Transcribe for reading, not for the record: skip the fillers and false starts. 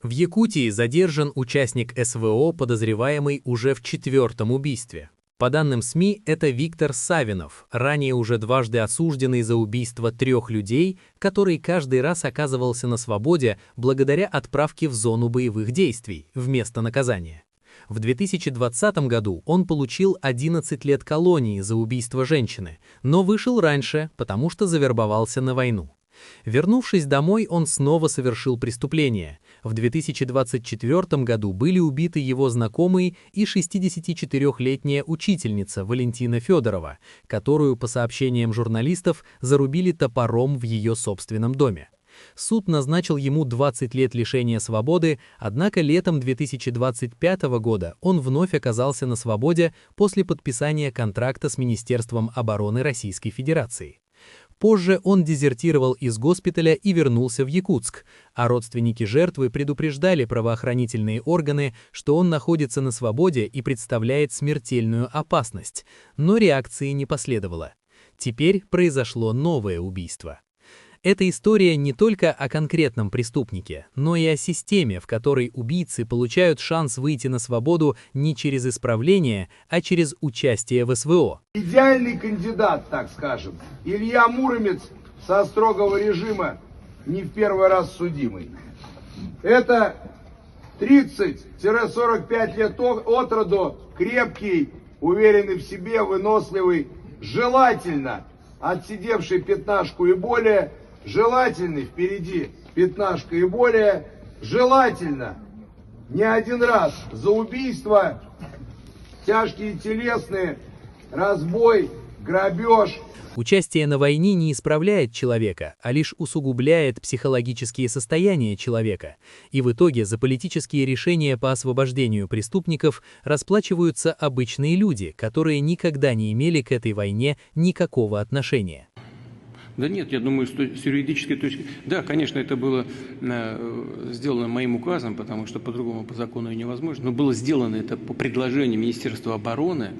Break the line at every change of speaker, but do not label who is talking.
В Якутии задержан участник СВО, подозреваемый уже в 4-м убийстве. По данным СМИ, это Виктор Савинов, ранее уже дважды осужденный за убийство 3 людей, который каждый раз оказывался на свободе благодаря отправке в зону боевых действий вместо наказания. В 2020 году он получил 11 лет колонии за убийство женщины, но вышел раньше, потому что завербовался на войну. Вернувшись домой, он снова совершил преступление. В 2024 году были убиты его знакомый и 64-летняя учительница Валентина Федорова, которую, по сообщениям журналистов, зарубили топором в ее собственном доме. Суд назначил ему 20 лет лишения свободы, однако летом 2025 года он вновь оказался на свободе после подписания контракта с Министерством обороны Российской Федерации. Позже он дезертировал из госпиталя и вернулся в Якутск, а родственники жертвы предупреждали правоохранительные органы, что он находится на свободе и представляет смертельную опасность, но реакции не последовало. Теперь произошло новое убийство. Эта история не только о конкретном преступнике, но и о системе, в которой убийцы получают шанс выйти на свободу не через исправление, а через участие в СВО.
Идеальный кандидат, так скажем, Илья Муромец со строгого режима, не в первый раз судимый. Это 30-45 лет от роду, крепкий, уверенный в себе, выносливый, желательно отсидевший 15 и более, желательный впереди 15 и более, желательно не один раз за убийство, тяжкие телесные, разбой, грабеж.
Участие на войне не исправляет человека, а лишь усугубляет психологические состояния человека. И в итоге за политические решения по освобождению преступников расплачиваются обычные люди, которые никогда не имели к этой войне никакого отношения.
Да нет, я думаю, с юридической точки... Да, конечно, это было сделано моим указом, потому что по-другому по закону невозможно. Но было сделано это по предложению Министерства обороны.